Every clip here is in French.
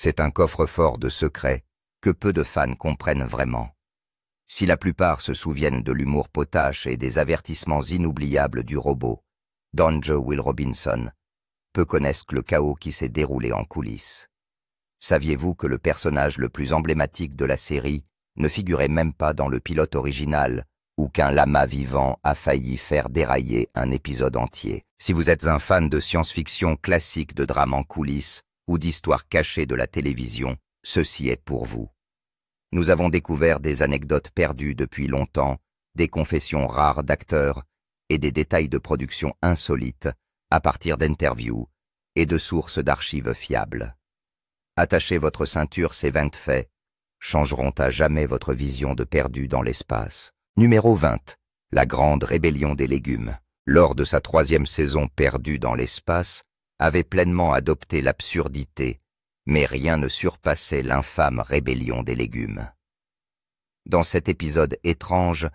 C'est un coffre-fort de secrets que peu de fans comprennent vraiment. Si la plupart se souviennent de l'humour potache et des avertissements inoubliables du robot, Danger Will Robinson, peu connaissent le chaos qui s'est déroulé en coulisses. Saviez-vous que le personnage le plus emblématique de la série ne figurait même pas dans le pilote original, ou qu'un lama vivant a failli faire dérailler un épisode entier? Si vous êtes un fan de science-fiction classique, de drame en coulisses ou d'histoires cachées de la télévision, ceci est pour vous. Nous avons découvert des anecdotes perdues depuis longtemps, des confessions rares d'acteurs et des détails de production insolites à partir d'interviews et de sources d'archives fiables. Attachez votre ceinture, ces 20 faits changeront à jamais votre vision de Perdu dans l'espace. Numéro 20. La grande rébellion des légumes. Lors de sa 3e saison, Perdu dans l'espace avait pleinement adopté l'absurdité, mais rien ne surpassait l'infâme rébellion des légumes. Dans cet épisode étrange,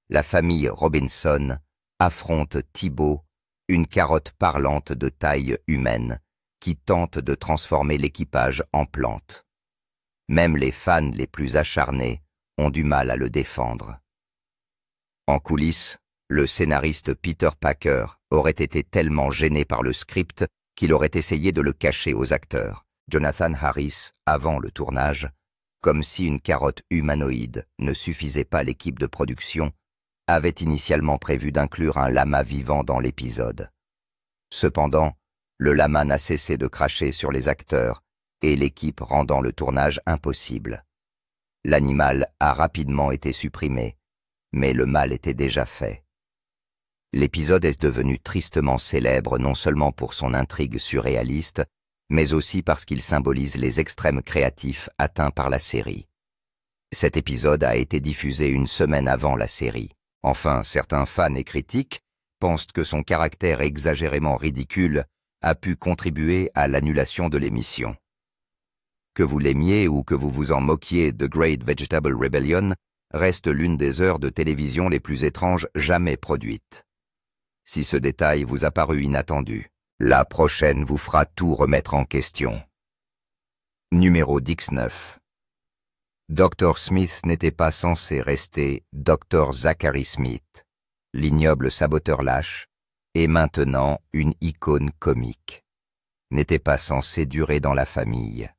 la famille Robinson affronte Thibaut, une carotte parlante de taille humaine, qui tente de transformer l'équipage en plante. Même les fans les plus acharnés ont du mal à le défendre. En coulisses, le scénariste Peter Packer aurait été tellement gêné par le script qu'il aurait essayé de le cacher aux acteurs. Jonathan Harris, avant le tournage, comme si une carotte humanoïde ne suffisait pas à l'équipe de production, avait initialement prévu d'inclure un lama vivant dans l'épisode. Cependant, le lama n'a cessé de cracher sur les acteurs et l'équipe rendant le tournage impossible. L'animal a rapidement été supprimé, mais le mal était déjà fait. L'épisode est devenu tristement célèbre non seulement pour son intrigue surréaliste, mais aussi parce qu'il symbolise les extrêmes créatifs atteints par la série. Cet épisode a été diffusé une semaine avant la série. Enfin, certains fans et critiques pensent que son caractère exagérément ridicule a pu contribuer à l'annulation de l'émission. Que vous l'aimiez ou que vous vous en moquiez, The Great Vegetable Rebellion reste l'une des heures de télévision les plus étranges jamais produites. Si ce détail vous a paru inattendu, la prochaine vous fera tout remettre en question. Numéro 19. Dr. Smith n'était pas censé rester Dr. Zachary Smith, l'ignoble saboteur lâche, et maintenant une icône comique. N'était pas censé durer dans la famille.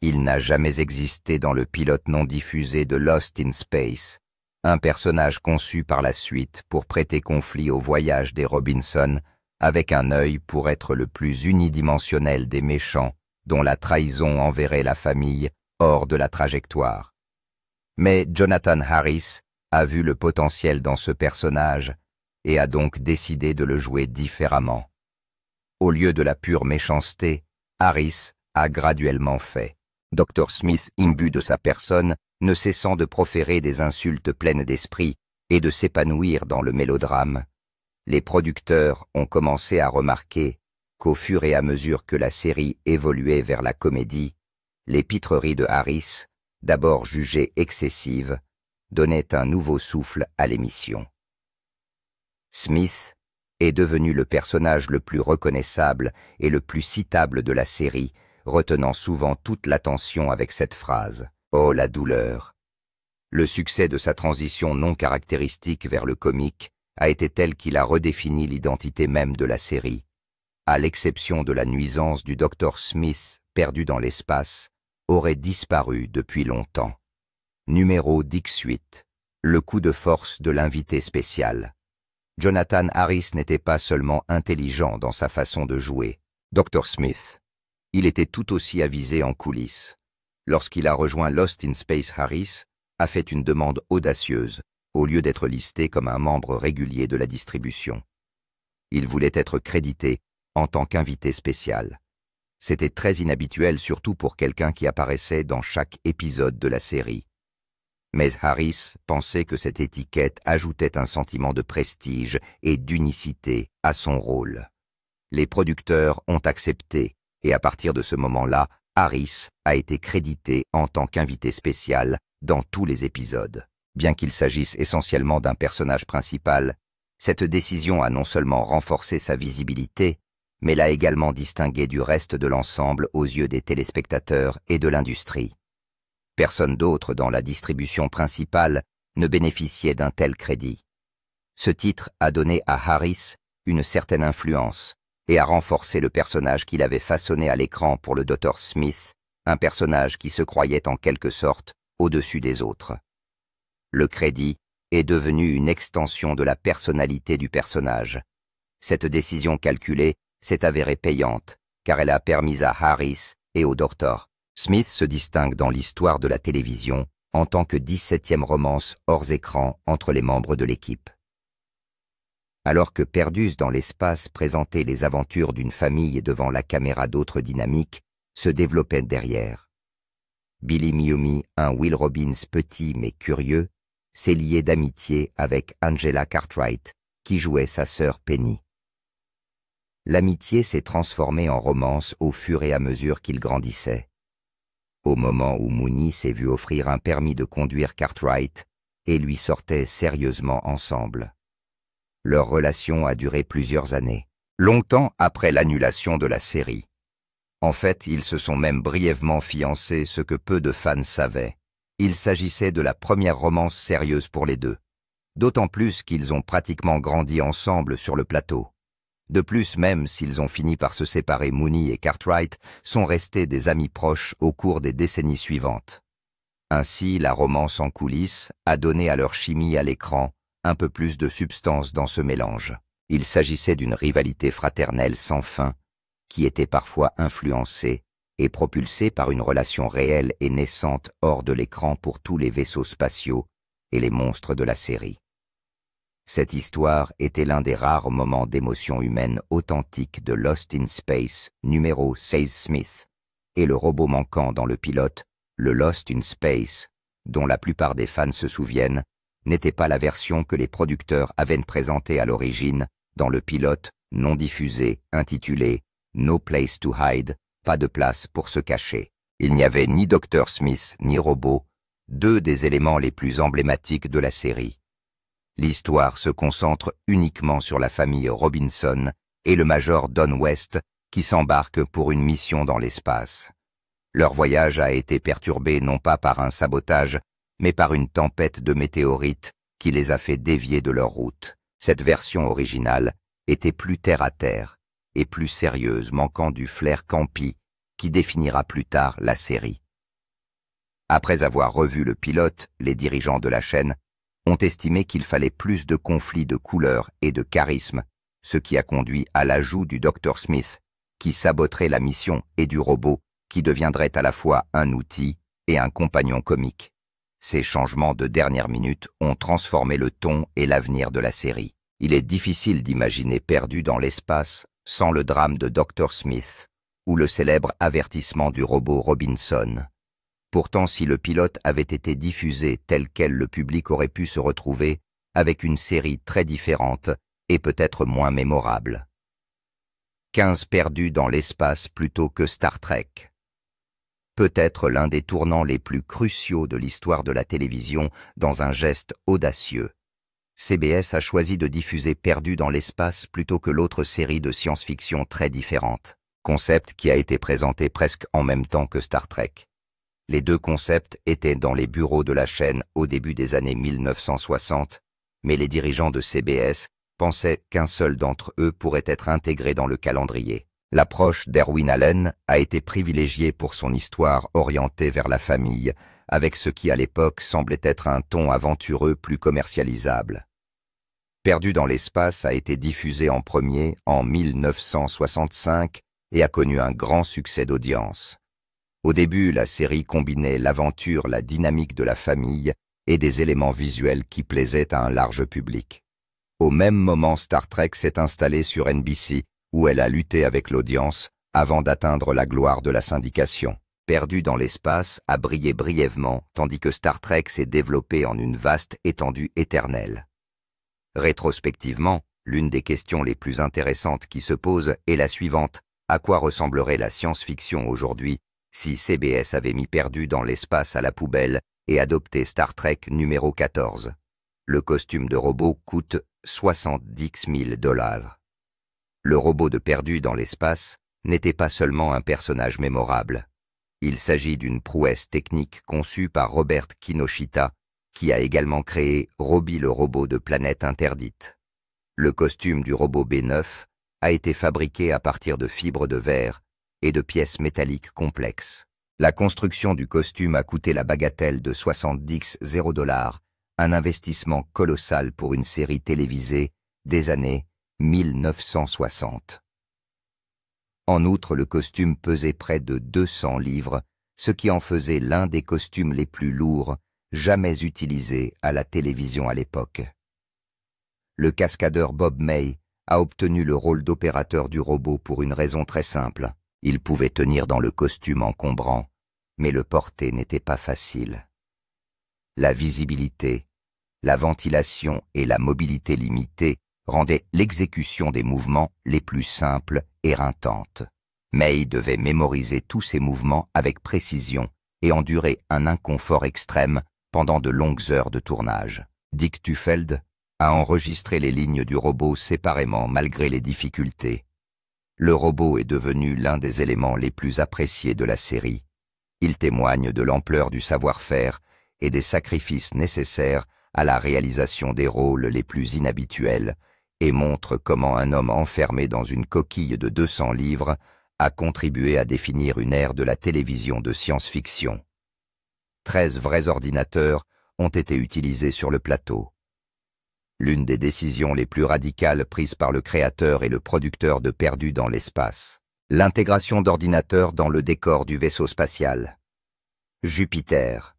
Il n'a jamais existé dans le pilote non diffusé de Lost in Space, un personnage conçu par la suite pour prêter conflit au voyage des Robinson, avec un œil pour être le plus unidimensionnel des méchants, dont la trahison enverrait la famille hors de la trajectoire. Mais Jonathan Harris a vu le potentiel dans ce personnage et a donc décidé de le jouer différemment. Au lieu de la pure méchanceté, Harris a graduellement fait. Dr. Smith, imbu de sa personne, ne cessant de proférer des insultes pleines d'esprit et de s'épanouir dans le mélodrame, les producteurs ont commencé à remarquer qu'au fur et à mesure que la série évoluait vers la comédie, les pitreries de Harris, d'abord jugées excessives, donnaient un nouveau souffle à l'émission. Smith est devenu le personnage le plus reconnaissable et le plus citable de la série, retenant souvent toute l'attention avec cette phrase « Oh la douleur !». Le succès de sa transition non caractéristique vers le comique a été tel qu'il a redéfini l'identité même de la série. À l'exception de la nuisance du Dr. Smith perdu dans l'espace, aurait disparu depuis longtemps. Numéro 18. Le coup de force de l'invité spécial. Jonathan Harris n'était pas seulement intelligent dans sa façon de jouer. Dr. Smith. Il était tout aussi avisé en coulisses. Lorsqu'il a rejoint Lost in Space, Harris a fait une demande audacieuse, au lieu d'être listé comme un membre régulier de la distribution. Il voulait être crédité en tant qu'invité spécial. C'était très inhabituel, surtout pour quelqu'un qui apparaissait dans chaque épisode de la série. Mais Harris pensait que cette étiquette ajoutait un sentiment de prestige et d'unicité à son rôle. Les producteurs ont accepté, et à partir de ce moment-là, Harris a été crédité en tant qu'invité spécial dans tous les épisodes. Bien qu'il s'agisse essentiellement d'un personnage principal, cette décision a non seulement renforcé sa visibilité, mais l'a également distingué du reste de l'ensemble aux yeux des téléspectateurs et de l'industrie. Personne d'autre dans la distribution principale ne bénéficiait d'un tel crédit. Ce titre a donné à Harris une certaine influence et a renforcé le personnage qu'il avait façonné à l'écran pour le Dr. Smith, un personnage qui se croyait en quelque sorte au-dessus des autres. Le crédit est devenu une extension de la personnalité du personnage. Cette décision calculée s'est avérée payante, car elle a permis à Harris et au Dr. Smith se distingue dans l'histoire de la télévision en tant que 17e romance hors écran entre les membres de l'équipe. Alors que Perdus dans l'espace présentait les aventures d'une famille devant la caméra d'autres dynamiques, se développait derrière. Billy Miyumi, un Will Robbins petit mais curieux, s'est lié d'amitié avec Angela Cartwright, qui jouait sa sœur Penny. L'amitié s'est transformée en romance au fur et à mesure qu'il grandissait. Au moment où Mooney s'est vu offrir un permis de conduire Cartwright et lui sortaient sérieusement ensemble. Leur relation a duré plusieurs années, longtemps après l'annulation de la série. En fait, ils se sont même brièvement fiancés, ce que peu de fans savaient. Il s'agissait de la première romance sérieuse pour les deux, d'autant plus qu'ils ont pratiquement grandi ensemble sur le plateau. De plus, même s'ils ont fini par se séparer, Mooney et Cartwright sont restés des amis proches au cours des décennies suivantes. Ainsi, la romance en coulisses a donné à leur chimie à l'écran un peu plus de substance dans ce mélange. Il s'agissait d'une rivalité fraternelle sans fin, qui était parfois influencée et propulsée par une relation réelle et naissante hors de l'écran pour tous les vaisseaux spatiaux et les monstres de la série. Cette histoire était l'un des rares moments d'émotion humaine authentique de Lost in Space numéro 16 Smith, et le robot manquant dans le pilote, le Lost in Space, dont la plupart des fans se souviennent, n'était pas la version que les producteurs avaient présentée à l'origine dans le pilote non diffusé intitulé No Place to Hide, pas de place pour se cacher. Il n'y avait ni Dr. Smith ni robot, deux des éléments les plus emblématiques de la série. L'histoire se concentre uniquement sur la famille Robinson et le major Don West qui s'embarquent pour une mission dans l'espace. Leur voyage a été perturbé non pas par un sabotage, mais par une tempête de météorites qui les a fait dévier de leur route. Cette version originale était plus terre-à-terre et plus sérieuse, manquant du flair campy qui définira plus tard la série. Après avoir revu le pilote, les dirigeants de la chaîne ont estimé qu'il fallait plus de conflits de couleurs et de charisme, ce qui a conduit à l'ajout du Dr. Smith, qui saboterait la mission, et du robot, qui deviendrait à la fois un outil et un compagnon comique. Ces changements de dernière minute ont transformé le ton et l'avenir de la série. Il est difficile d'imaginer Perdu dans l'espace sans le drame de Dr. Smith ou le célèbre avertissement du robot Robinson. Pourtant, si le pilote avait été diffusé tel quel, le public aurait pu se retrouver avec une série très différente et peut-être moins mémorable. 15 perdus dans l'espace plutôt que Star Trek. Peut-être l'un des tournants les plus cruciaux de l'histoire de la télévision dans un geste audacieux. CBS a choisi de diffuser Perdu dans l'espace plutôt que l'autre série de science-fiction très différente, concept qui a été présenté presque en même temps que Star Trek. Les deux concepts étaient dans les bureaux de la chaîne au début des années 1960, mais les dirigeants de CBS pensaient qu'un seul d'entre eux pourrait être intégré dans le calendrier. L'approche d'Erwin Allen a été privilégiée pour son histoire orientée vers la famille, avec ce qui à l'époque semblait être un ton aventureux plus commercialisable. Perdu dans l'espace a été diffusé en premier en 1965 et a connu un grand succès d'audience. Au début, la série combinait l'aventure, la dynamique de la famille et des éléments visuels qui plaisaient à un large public. Au même moment, Star Trek s'est installée sur NBC, où elle a lutté avec l'audience avant d'atteindre la gloire de la syndication. Perdu dans l'espace a brillé brièvement, tandis que Star Trek s'est développé en une vaste étendue éternelle. Rétrospectivement, l'une des questions les plus intéressantes qui se pose est la suivante: à quoi ressemblerait la science-fiction aujourd'hui si CBS avait mis Perdu dans l'espace à la poubelle et adopté Star Trek numéro 14. Le costume de robot coûte $70 000. Le robot de Perdu dans l'espace n'était pas seulement un personnage mémorable. Il s'agit d'une prouesse technique conçue par Robert Kinoshita, qui a également créé Robbie le robot de Planète Interdite. Le costume du robot B9 a été fabriqué à partir de fibres de verre et de pièces métalliques complexes. La construction du costume a coûté la bagatelle de 70 $, un investissement colossal pour une série télévisée des années 1960. En outre, le costume pesait près de 200 livres, ce qui en faisait l'un des costumes les plus lourds jamais utilisés à la télévision à l'époque. Le cascadeur Bob May a obtenu le rôle d'opérateur du robot pour une raison très simple. Il pouvait tenir dans le costume encombrant, mais le porter n'était pas facile. La visibilité, la ventilation et la mobilité limitée rendaient l'exécution des mouvements les plus simples éreintantes. May devait mémoriser tous ses mouvements avec précision et endurer un inconfort extrême pendant de longues heures de tournage. Dick Tufeld a enregistré les lignes du robot séparément malgré les difficultés. Le robot est devenu l'un des éléments les plus appréciés de la série. Il témoigne de l'ampleur du savoir-faire et des sacrifices nécessaires à la réalisation des rôles les plus inhabituels et montre comment un homme enfermé dans une coquille de 200 livres a contribué à définir une ère de la télévision de science-fiction. 13 vrais ordinateurs ont été utilisés sur le plateau. L'une des décisions les plus radicales prises par le créateur et le producteur de Perdu dans l'espace. L'intégration d'ordinateurs dans le décor du vaisseau spatial. Jupiter.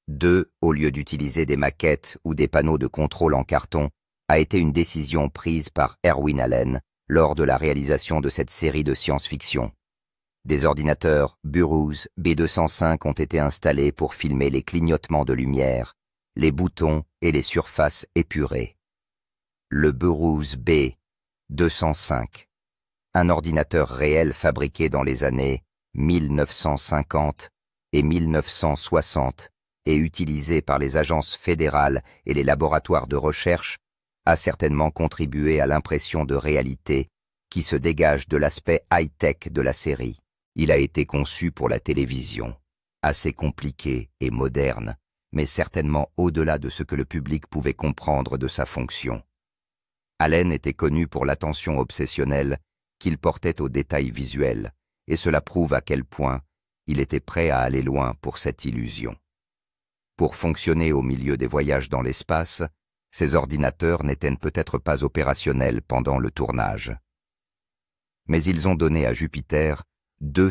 2, au lieu d'utiliser des maquettes ou des panneaux de contrôle en carton, a été une décision prise par Irwin Allen lors de la réalisation de cette série de science-fiction. Des ordinateurs Burroughs B205 ont été installés pour filmer les clignotements de lumière, les boutons et les surfaces épurées. Le Burroughs B205, un ordinateur réel fabriqué dans les années 1950 et 1960 et utilisé par les agences fédérales et les laboratoires de recherche, a certainement contribué à l'impression de réalité qui se dégage de l'aspect high-tech de la série. Il a été conçu pour la télévision, assez compliqué et moderne, mais certainement au-delà de ce que le public pouvait comprendre de sa fonction. Allen était connu pour l'attention obsessionnelle qu'il portait aux détails visuels, et cela prouve à quel point il était prêt à aller loin pour cette illusion. Pour fonctionner au milieu des voyages dans l'espace, ces ordinateurs n'étaient peut-être pas opérationnels pendant le tournage. Mais ils ont donné à Jupiter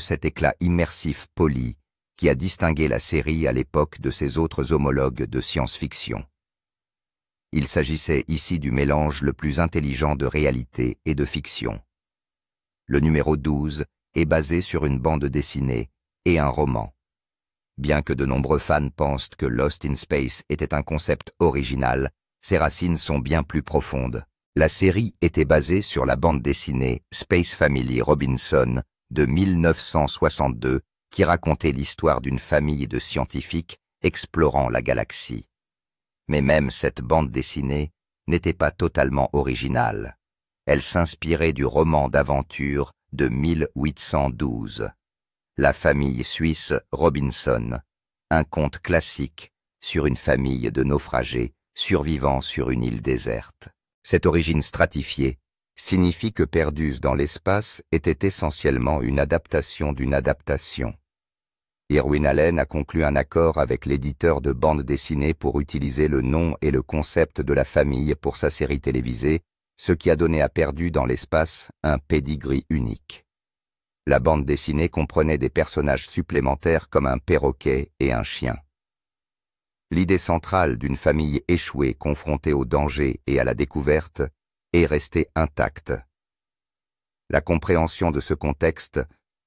cet éclat immersif poli qui a distingué la série à l'époque de ses autres homologues de science-fiction. Il s'agissait ici du mélange le plus intelligent de réalité et de fiction. Le numéro 12 est basé sur une bande dessinée et un roman. Bien que de nombreux fans pensent que Lost in Space était un concept original, ses racines sont bien plus profondes. La série était basée sur la bande dessinée Space Family Robinson de 1962 qui racontait l'histoire d'une famille de scientifiques explorant la galaxie. Mais même cette bande dessinée n'était pas totalement originale. Elle s'inspirait du roman d'aventure de 1812. La famille suisse Robinson, un conte classique sur une famille de naufragés survivant sur une île déserte. Cette origine stratifiée signifie que Perdus dans l'espace était essentiellement une adaptation d'une adaptation. Irwin Allen a conclu un accord avec l'éditeur de bande dessinée pour utiliser le nom et le concept de la famille pour sa série télévisée, ce qui a donné à Perdu dans l'espace un pedigree unique. La bande dessinée comprenait des personnages supplémentaires comme un perroquet et un chien. L'idée centrale d'une famille échouée confrontée au danger et à la découverte est restée intacte. La compréhension de ce contexte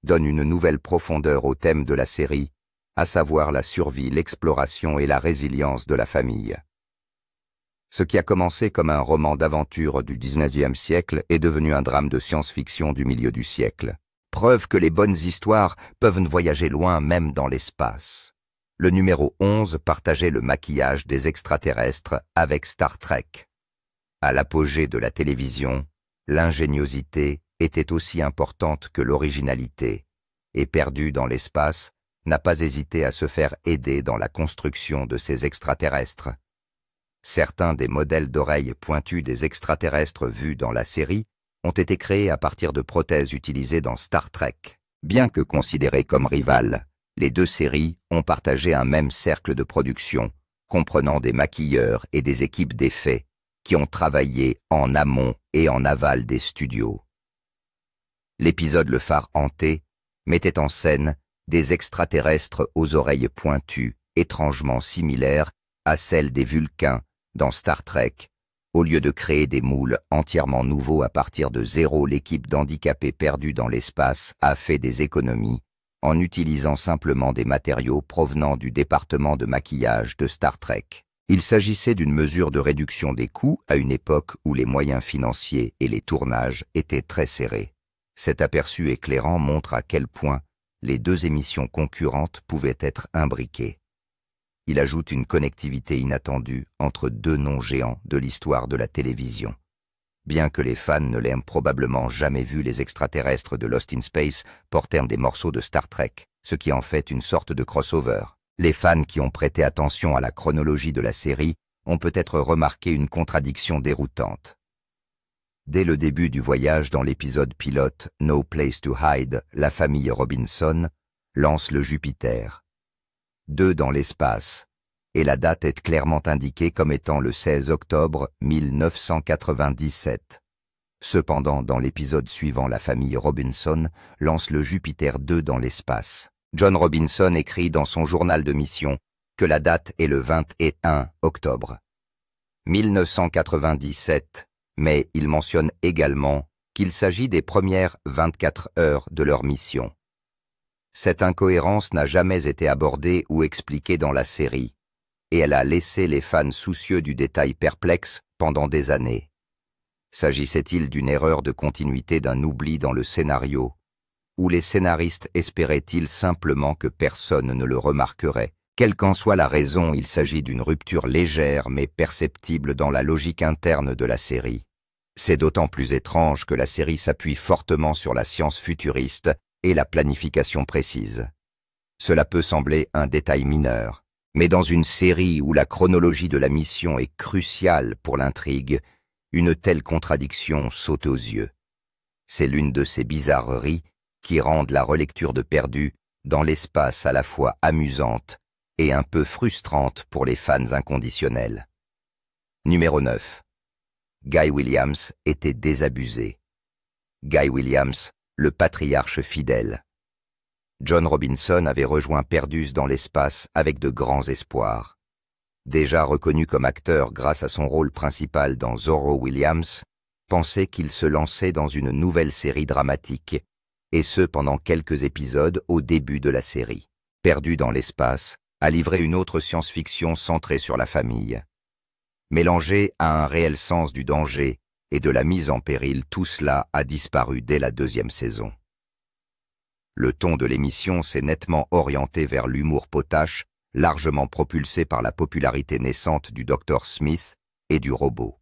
donne une nouvelle profondeur au thème de la série, à savoir la survie, l'exploration et la résilience de la famille. Ce qui a commencé comme un roman d'aventure du XIXe siècle est devenu un drame de science-fiction du milieu du siècle. Preuve que les bonnes histoires peuvent voyager loin même dans l'espace. Le numéro 11 partageait le maquillage des extraterrestres avec Star Trek. À l'apogée de la télévision, L'ingéniosité était aussi importante que l'originalité, et Perdu dans l'espace n'a pas hésité à se faire aider dans la construction de ces extraterrestres. Certains des modèles d'oreilles pointues des extraterrestres vus dans la série ont été créés à partir de prothèses utilisées dans Star Trek. Bien que considérées comme rivales, les deux séries ont partagé un même cercle de production, comprenant des maquilleurs et des équipes d'effets qui ont travaillé en amont et en aval des studios. L'épisode Le Phare hanté mettait en scène des extraterrestres aux oreilles pointues, étrangement similaires à celles des Vulcains dans Star Trek. Au lieu de créer des moules entièrement nouveaux à partir de zéro, l'équipe d'handicapés perdus dans l'espace a fait des économies en utilisant simplement des matériaux provenant du département de maquillage de Star Trek. Il s'agissait d'une mesure de réduction des coûts à une époque où les moyens financiers et les tournages étaient très serrés. Cet aperçu éclairant montre à quel point les deux émissions concurrentes pouvaient être imbriquées. Il ajoute une connectivité inattendue entre deux noms géants de l'histoire de la télévision. Bien que les fans ne l'aient probablement jamais vu, les extraterrestres de Lost in Space portèrent des morceaux de Star Trek, ce qui en fait une sorte de crossover. Les fans qui ont prêté attention à la chronologie de la série ont peut-être remarqué une contradiction déroutante. Dès le début du voyage dans l'épisode pilote No Place to Hide, la famille Robinson lance le Jupiter. 2 dans l'espace, et la date est clairement indiquée comme étant le 16 octobre 1997. Cependant, dans l'épisode suivant, la famille Robinson lance le Jupiter 2 dans l'espace. John Robinson écrit dans son journal de mission que la date est le 21 octobre 1997, mais il mentionne également qu'il s'agit des premières 24 heures de leur mission. Cette incohérence n'a jamais été abordée ou expliquée dans la série, et elle a laissé les fans soucieux du détail perplexes pendant des années. S'agissait-il d'une erreur de continuité, d'un oubli dans le scénario, ou les scénaristes espéraient-ils simplement que personne ne le remarquerait? Quelle qu'en soit la raison, il s'agit d'une rupture légère mais perceptible dans la logique interne de la série. C'est d'autant plus étrange que la série s'appuie fortement sur la science futuriste et la planification précise. Cela peut sembler un détail mineur, mais dans une série où la chronologie de la mission est cruciale pour l'intrigue, une telle contradiction saute aux yeux. C'est l'une de ces bizarreries qui rendent la relecture de Perdu dans l'espace à la fois amusante et un peu frustrante pour les fans inconditionnels. Numéro 9. Guy Williams était désabusé. Guy Williams, le patriarche fidèle. John Robinson avait rejoint Perdus dans l'espace avec de grands espoirs. Déjà reconnu comme acteur grâce à son rôle principal dans Zorro, Williams pensait qu'il se lançait dans une nouvelle série dramatique, et ce pendant quelques épisodes au début de la série. Perdu dans l'espace a livré une autre science-fiction centrée sur la famille. Mélangé à un réel sens du danger et de la mise en péril, tout cela a disparu dès la 2e saison. Le ton de l'émission s'est nettement orienté vers l'humour potache, largement propulsé par la popularité naissante du Dr Smith et du robot.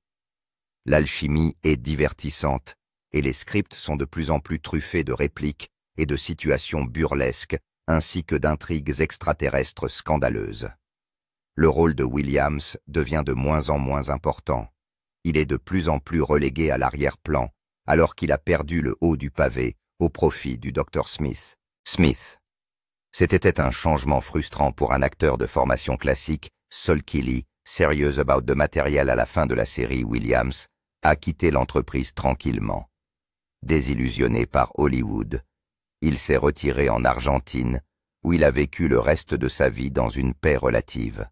L'alchimie est divertissante et les scripts sont de plus en plus truffés de répliques et de situations burlesques, ainsi que d'intrigues extraterrestres scandaleuses. Le rôle de Williams devient de moins en moins important. Il est de plus en plus relégué à l'arrière-plan, alors qu'il a perdu le haut du pavé au profit du Dr Smith. C'était un changement frustrant pour un acteur de formation classique. Sol Kelly, Serious About the Material à la fin de la série, Williams a quitté l'entreprise tranquillement. Désillusionné par Hollywood, il s'est retiré en Argentine, où il a vécu le reste de sa vie dans une paix relative.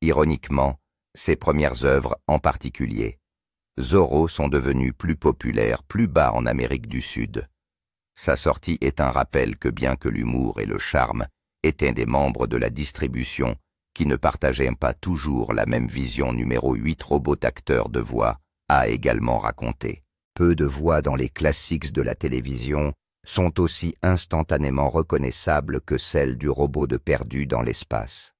Ironiquement, ses premières œuvres en particulier, Zorro, sont devenues plus populaires plus bas en Amérique du Sud. Sa sortie est un rappel que bien que l'humour et le charme étaient des membres de la distribution qui ne partageaient pas toujours la même vision, numéro 8, Robot acteur de voix a également raconté. Peu de voix dans les classiques de la télévision sont aussi instantanément reconnaissables que celles du robot de Perdu dans l'espace.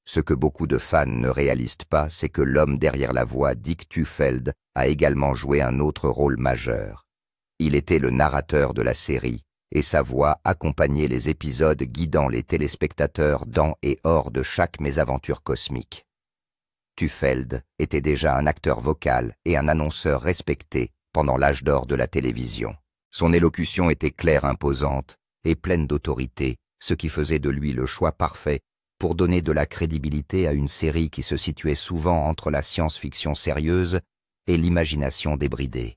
Ce que beaucoup de fans ne réalisent pas, c'est que l'homme derrière la voix, Dick Tufeld, a également joué un autre rôle majeur. Il était le narrateur de la série, et sa voix accompagnait les épisodes guidant les téléspectateurs dans et hors de chaque mésaventure cosmique. Tufeld était déjà un acteur vocal et un annonceur respecté pendant l'âge d'or de la télévision. Son élocution était claire, imposante et pleine d'autorité, ce qui faisait de lui le choix parfait pour donner de la crédibilité à une série qui se situait souvent entre la science-fiction sérieuse et l'imagination débridée.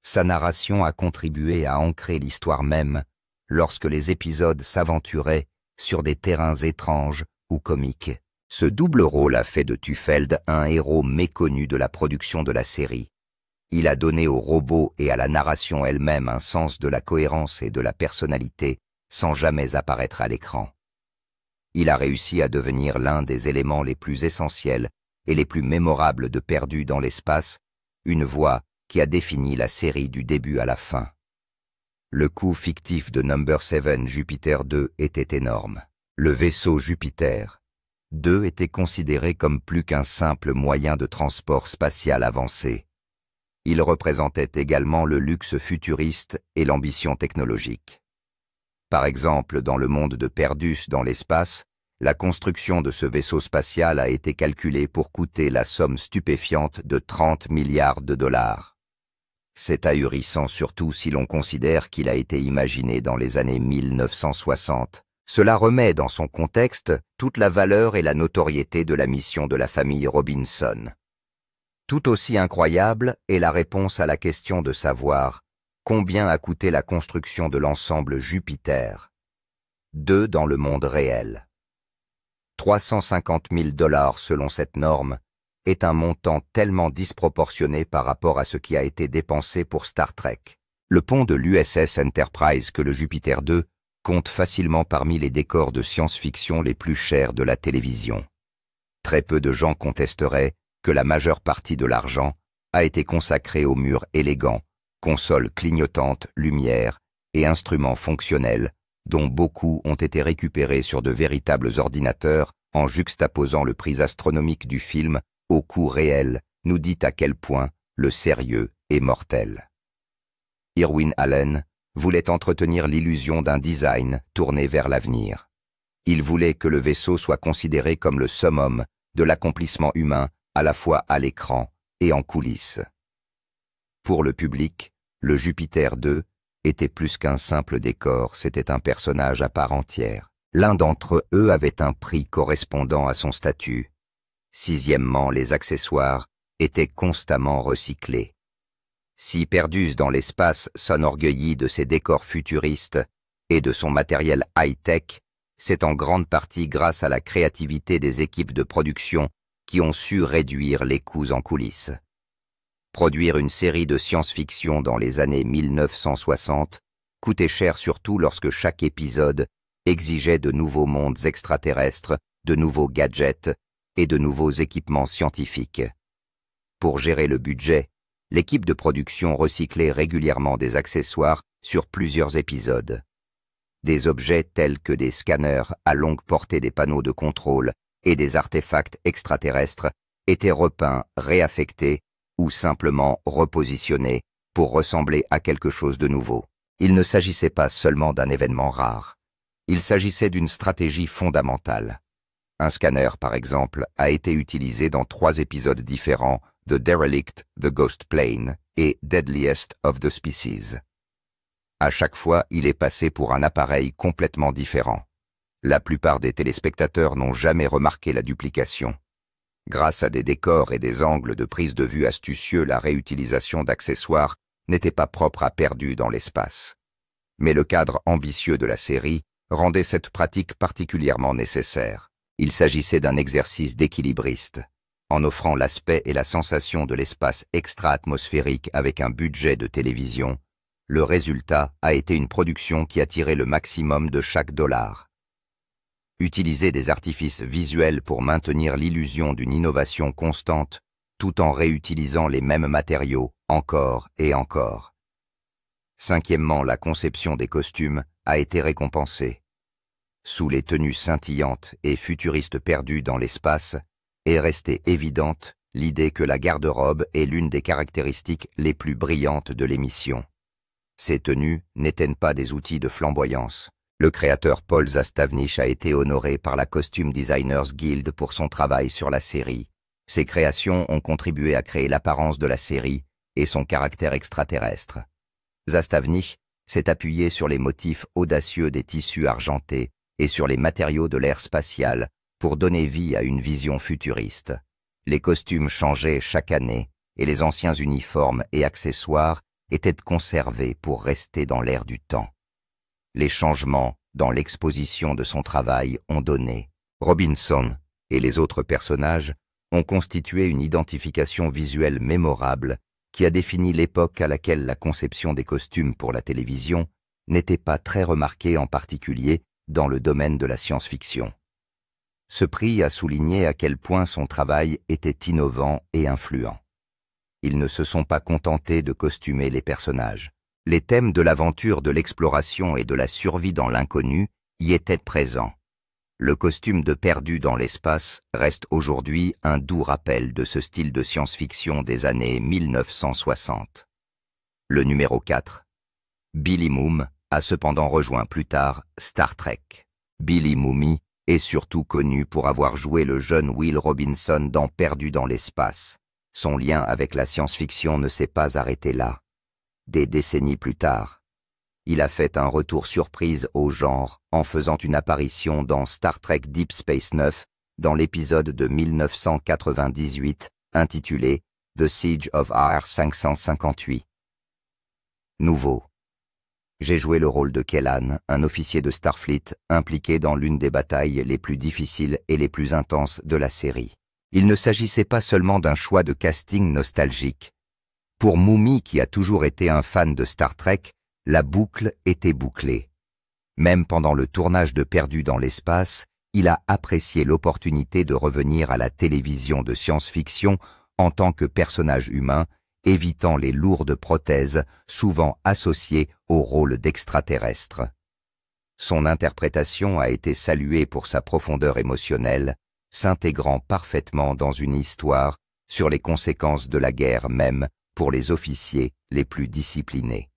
Sa narration a contribué à ancrer l'histoire même lorsque les épisodes s'aventuraient sur des terrains étranges ou comiques. Ce double rôle a fait de Tufeld un héros méconnu de la production de la série. Il a donné au robot et à la narration elle-même un sens de la cohérence et de la personnalité sans jamais apparaître à l'écran. Il a réussi à devenir l'un des éléments les plus essentiels et les plus mémorables de Perdu dans l'espace, une voix qui a défini la série du début à la fin. Le coût fictif de Number 7 Jupiter 2 était énorme. Le vaisseau Jupiter 2 était considéré comme plus qu'un simple moyen de transport spatial avancé. Il représentait également le luxe futuriste et l'ambition technologique. Par exemple, dans le monde de Perdus dans l'espace, la construction de ce vaisseau spatial a été calculée pour coûter la somme stupéfiante de 30 milliards de dollars. C'est ahurissant surtout si l'on considère qu'il a été imaginé dans les années 1960. Cela remet dans son contexte toute la valeur et la notoriété de la mission de la famille Robinson. Tout aussi incroyable est la réponse à la question de savoir combien a coûté la construction de l'ensemble Jupiter 2 dans le monde réel. 350 000 $ selon cette norme est un montant tellement disproportionné par rapport à ce qui a été dépensé pour Star Trek. Le pont de l'USS Enterprise que le Jupiter 2 compte facilement parmi les décors de science-fiction les plus chers de la télévision. Très peu de gens contesteraient que la majeure partie de l'argent a été consacrée aux murs élégants, consoles clignotantes, lumières et instruments fonctionnels, dont beaucoup ont été récupérés sur de véritables ordinateurs en juxtaposant le prix astronomique du film au coût réel, nous dit à quel point le sérieux est mortel. Irwin Allen voulait entretenir l'illusion d'un design tourné vers l'avenir. Il voulait que le vaisseau soit considéré comme le summum de l'accomplissement humain à la fois à l'écran et en coulisses. Pour le public, le Jupiter 2 était plus qu'un simple décor, c'était un personnage à part entière. L'un d'entre eux avait un prix correspondant à son statut. Sixièmement, les accessoires étaient constamment recyclés. Si Perdus dans l'espace s'enorgueillit de ses décors futuristes et de son matériel high-tech, c'est en grande partie grâce à la créativité des équipes de production qui ont su réduire les coûts en coulisses. Produire une série de science-fiction dans les années 1960 coûtait cher surtout lorsque chaque épisode exigeait de nouveaux mondes extraterrestres, de nouveaux gadgets et de nouveaux équipements scientifiques. Pour gérer le budget, l'équipe de production recyclait régulièrement des accessoires sur plusieurs épisodes. Des objets tels que des scanners à longue portée des panneaux de contrôle et des artefacts extraterrestres étaient repeints, réaffectés ou simplement repositionnés pour ressembler à quelque chose de nouveau. Il ne s'agissait pas seulement d'un événement rare. Il s'agissait d'une stratégie fondamentale. Un scanner, par exemple, a été utilisé dans 3 épisodes différents de Derelict, The Ghost Plane et Deadliest of the Species. À chaque fois, il est passé pour un appareil complètement différent. La plupart des téléspectateurs n'ont jamais remarqué la duplication. Grâce à des décors et des angles de prise de vue astucieux, la réutilisation d'accessoires n'était pas propre à Perdu dans l'espace. Mais le cadre ambitieux de la série rendait cette pratique particulièrement nécessaire. Il s'agissait d'un exercice d'équilibriste. En offrant l'aspect et la sensation de l'espace extra-atmosphérique avec un budget de télévision, le résultat a été une production qui a tiré le maximum de chaque dollar. Utiliser des artifices visuels pour maintenir l'illusion d'une innovation constante, tout en réutilisant les mêmes matériaux, encore et encore. Cinquièmement, la conception des costumes a été récompensée. sous les tenues scintillantes et futuristes perdues dans l'espace, est restée évidente l'idée que la garde-robe est l'une des caractéristiques les plus brillantes de l'émission. Ces tenues n'étaient pas des outils de flamboyance. Le créateur Paul Zastavnick a été honoré par la Costume Designers Guild pour son travail sur la série. Ses créations ont contribué à créer l'apparence de la série et son caractère extraterrestre. Zastavnick s'est appuyé sur les motifs audacieux des tissus argentés et sur les matériaux de l'ère spatiale pour donner vie à une vision futuriste. Les costumes changeaient chaque année et les anciens uniformes et accessoires étaient conservés pour rester dans l'air du temps. Les changements dans l'exposition de son travail ont donné. Robinson et les autres personnages ont constitué une identification visuelle mémorable qui a défini l'époque à laquelle la conception des costumes pour la télévision n'était pas très remarquée, en particulier dans le domaine de la science-fiction. Ce prix a souligné à quel point son travail était innovant et influent. Ils ne se sont pas contentés de costumer les personnages. Les thèmes de l'aventure, de l'exploration et de la survie dans l'inconnu y étaient présents. Le costume de Perdu dans l'espace reste aujourd'hui un doux rappel de ce style de science-fiction des années 1960. Le numéro 4. Billy Moon a cependant rejoint plus tard Star Trek. Billy Mooney est surtout connu pour avoir joué le jeune Will Robinson dans Perdu dans l'espace. Son lien avec la science-fiction ne s'est pas arrêté là. Des décennies plus tard, il a fait un retour surprise au genre en faisant une apparition dans Star Trek Deep Space 9 dans l'épisode de 1998 intitulé The Siege of AR-558. Nouveau. J'ai joué le rôle de Kellan, un officier de Starfleet impliqué dans l'une des batailles les plus difficiles et les plus intenses de la série. Il ne s'agissait pas seulement d'un choix de casting nostalgique. Pour Mooney, qui a toujours été un fan de Star Trek, la boucle était bouclée. Même pendant le tournage de Perdu dans l'espace, il a apprécié l'opportunité de revenir à la télévision de science-fiction en tant que personnage humain, évitant les lourdes prothèses souvent associées au rôle d'extraterrestre. Son interprétation a été saluée pour sa profondeur émotionnelle, s'intégrant parfaitement dans une histoire sur les conséquences de la guerre même pour les officiers les plus disciplinés.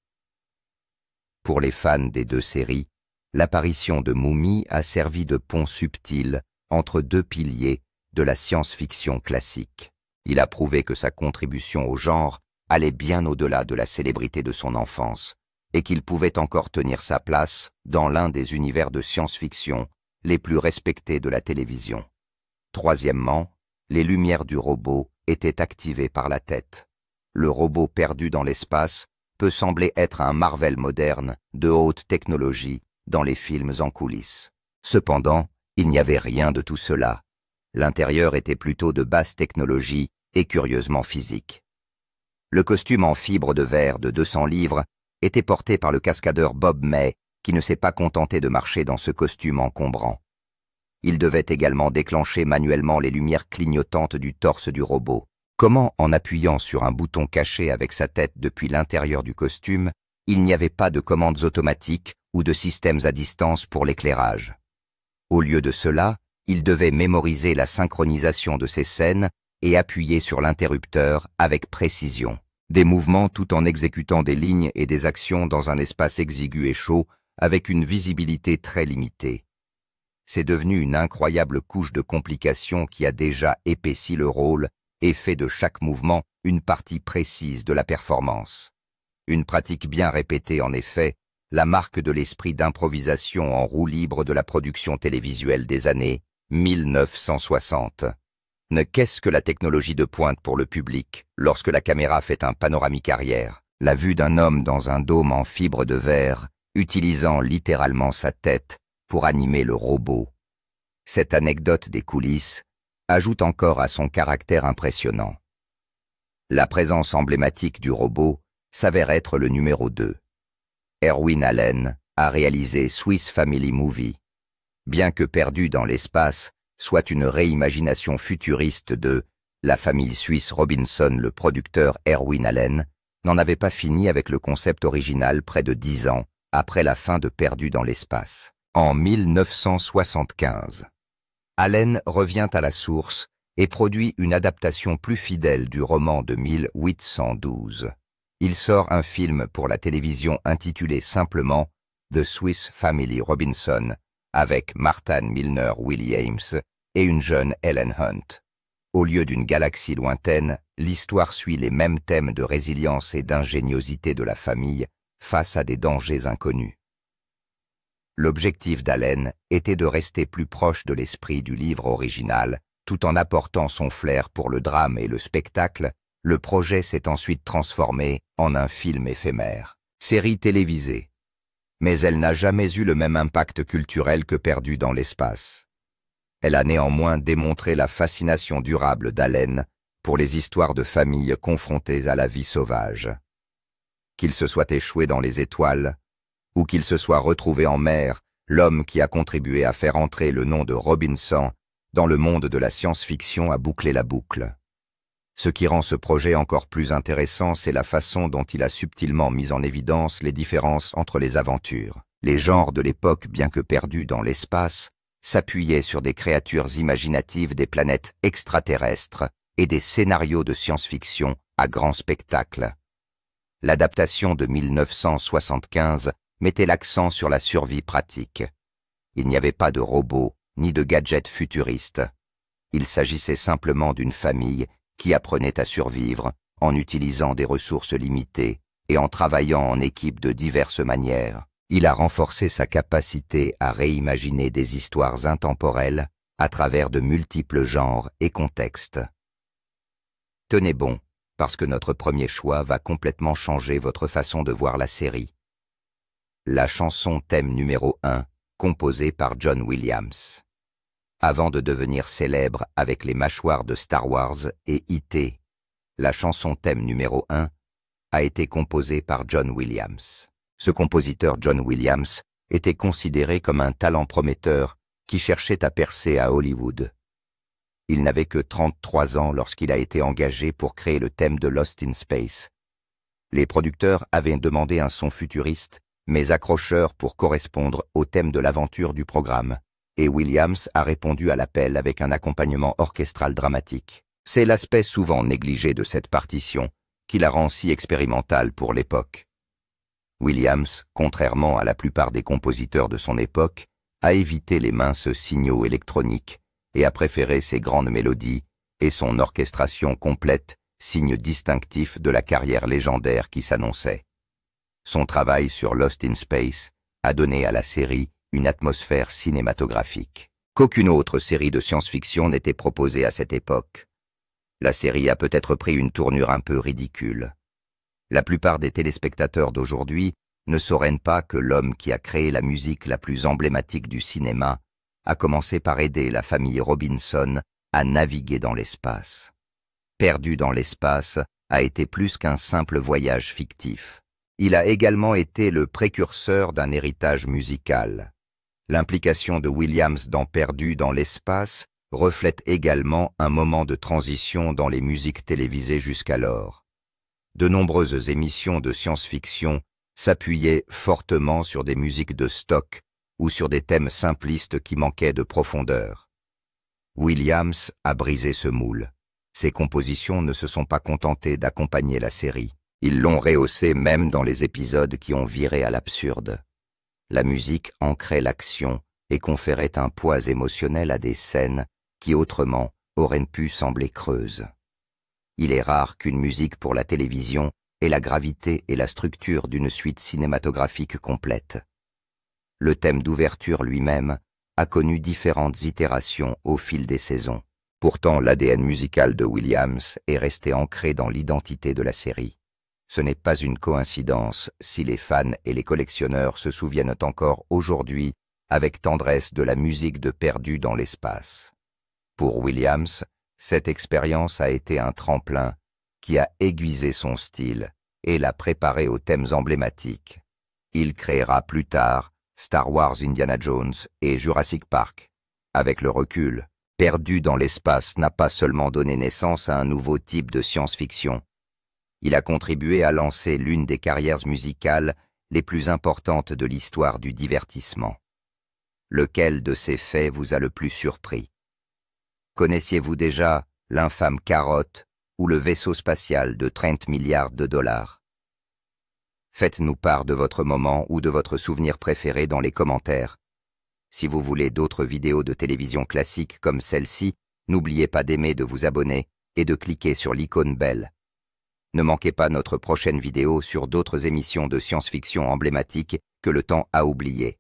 Pour les fans des deux séries, l'apparition de Mooney a servi de pont subtil entre deux piliers de la science-fiction classique. Il a prouvé que sa contribution au genre allait bien au-delà de la célébrité de son enfance et qu'il pouvait encore tenir sa place dans l'un des univers de science-fiction les plus respectés de la télévision. Troisièmement, les lumières du robot étaient activées par la tête. Le robot perdu dans l'espace peut sembler être un Marvel moderne de haute technologie dans les films en coulisses. Cependant, il n'y avait rien de tout cela. L'intérieur était plutôt de basse technologie et curieusement physique. Le costume en fibre de verre de 200 livres était porté par le cascadeur Bob May, qui ne s'est pas contenté de marcher dans ce costume encombrant. Il devait également déclencher manuellement les lumières clignotantes du torse du robot. Comment, en appuyant sur un bouton caché avec sa tête depuis l'intérieur du costume, il n'y avait pas de commandes automatiques ou de systèmes à distance pour l'éclairage. Au lieu de cela, il devait mémoriser la synchronisation de ces scènes et appuyer sur l'interrupteur avec précision. Des mouvements tout en exécutant des lignes et des actions dans un espace exigu et chaud avec une visibilité très limitée. C'est devenu une incroyable couche de complications qui a déjà épaissi le rôle et fait de chaque mouvement une partie précise de la performance. Une pratique bien répétée en effet, la marque de l'esprit d'improvisation en roue libre de la production télévisuelle des années 1960. Ne qu'est-ce que la technologie de pointe pour le public lorsque la caméra fait un panoramique arrière, la vue d'un homme dans un dôme en fibre de verre, utilisant littéralement sa tête pour animer le robot. Cette anecdote des coulisses ajoute encore à son caractère impressionnant. La présence emblématique du robot s'avère être le numéro 2. Irwin Allen a réalisé Swiss Family Movie. Bien que Perdu dans l'espace soit une réimagination futuriste de la famille suisse Robinson, le producteur Irwin Allen n'en avait pas fini avec le concept original près de 10 ans après la fin de Perdu dans l'espace. En 1975, Allen revient à la source et produit une adaptation plus fidèle du roman de 1812. Il sort un film pour la télévision intitulé simplement The Swiss Family Robinson avec Martha Milner Williams et une jeune Helen Hunt. Au lieu d'une galaxie lointaine, l'histoire suit les mêmes thèmes de résilience et d'ingéniosité de la famille face à des dangers inconnus. L'objectif d'Allen était de rester plus proche de l'esprit du livre original, tout en apportant son flair pour le drame et le spectacle. Le projet s'est ensuite transformé en un film éphémère, série télévisée. Mais elle n'a jamais eu le même impact culturel que Perdu dans l'espace. Elle a néanmoins démontré la fascination durable d'Allen pour les histoires de familles confrontées à la vie sauvage. Qu'il se soit échoué dans les étoiles, ou qu'il se soit retrouvé en mer, l'homme qui a contribué à faire entrer le nom de Robinson dans le monde de la science-fiction a bouclé la boucle. Ce qui rend ce projet encore plus intéressant, c'est la façon dont il a subtilement mis en évidence les différences entre les aventures. Les genres de l'époque, bien que perdus dans l'espace, s'appuyaient sur des créatures imaginatives des planètes extraterrestres et des scénarios de science-fiction à grand spectacle. L'adaptation de 1975 mettait l'accent sur la survie pratique. Il n'y avait pas de robots ni de gadgets futuristes. Il s'agissait simplement d'une famille qui apprenait à survivre en utilisant des ressources limitées et en travaillant en équipe de diverses manières. Il a renforcé sa capacité à réimaginer des histoires intemporelles à travers de multiples genres et contextes. Tenez bon, parce que notre premier choix va complètement changer votre façon de voir la série. La chanson thème numéro 1, composée par John Williams. Avant de devenir célèbre avec les mâchoires de Star Wars et E.T., la chanson thème numéro 1 a été composée par John Williams. Ce compositeur John Williams était considéré comme un talent prometteur qui cherchait à percer à Hollywood. Il n'avait que 33 ans lorsqu'il a été engagé pour créer le thème de Lost in Space. Les producteurs avaient demandé un son futuriste, mais accrocheur pour correspondre au thème de l'aventure du programme, et Williams a répondu à l'appel avec un accompagnement orchestral dramatique. C'est l'aspect souvent négligé de cette partition qui la rend si expérimentale pour l'époque. Williams, contrairement à la plupart des compositeurs de son époque, a évité les minces signaux électroniques et a préféré ses grandes mélodies et son orchestration complète, signe distinctif de la carrière légendaire qui s'annonçait. Son travail sur Lost in Space a donné à la série une atmosphère cinématographique qu'aucune autre série de science-fiction n'était proposée à cette époque. La série a peut-être pris une tournure un peu ridicule. La plupart des téléspectateurs d'aujourd'hui ne sauraient pas que l'homme qui a créé la musique la plus emblématique du cinéma a commencé par aider la famille Robinson à naviguer dans l'espace. Perdu dans l'espace a été plus qu'un simple voyage fictif. Il a également été le précurseur d'un héritage musical. L'implication de Williams dans Perdu dans l'espace reflète également un moment de transition dans les musiques télévisées jusqu'alors. De nombreuses émissions de science-fiction s'appuyaient fortement sur des musiques de stock ou sur des thèmes simplistes qui manquaient de profondeur. Williams a brisé ce moule. Ses compositions ne se sont pas contentées d'accompagner la série. Ils l'ont rehaussée même dans les épisodes qui ont viré à l'absurde. La musique ancrait l'action et conférait un poids émotionnel à des scènes qui autrement auraient pu sembler creuses. Il est rare qu'une musique pour la télévision ait la gravité et la structure d'une suite cinématographique complète. Le thème d'ouverture lui-même a connu différentes itérations au fil des saisons. Pourtant, l'ADN musical de Williams est resté ancré dans l'identité de la série. Ce n'est pas une coïncidence si les fans et les collectionneurs se souviennent encore aujourd'hui avec tendresse de la musique de Perdu dans l'espace. Pour Williams, cette expérience a été un tremplin qui a aiguisé son style et l'a préparé aux thèmes emblématiques. Il créera plus tard Star Wars, Indiana Jones et Jurassic Park. Avec le recul, Perdu dans l'espace n'a pas seulement donné naissance à un nouveau type de science-fiction. Il a contribué à lancer l'une des carrières musicales les plus importantes de l'histoire du divertissement. Lequel de ces faits vous a le plus surpris? Connaissiez-vous déjà l'infâme carotte ou le vaisseau spatial de 30 milliards de dollars? Faites-nous part de votre moment ou de votre souvenir préféré dans les commentaires. Si vous voulez d'autres vidéos de télévision classiques comme celle-ci, n'oubliez pas d'aimer, de vous abonner et de cliquer sur l'icône belle. Ne manquez pas notre prochaine vidéo sur d'autres émissions de science-fiction emblématiques que le temps a oubliées.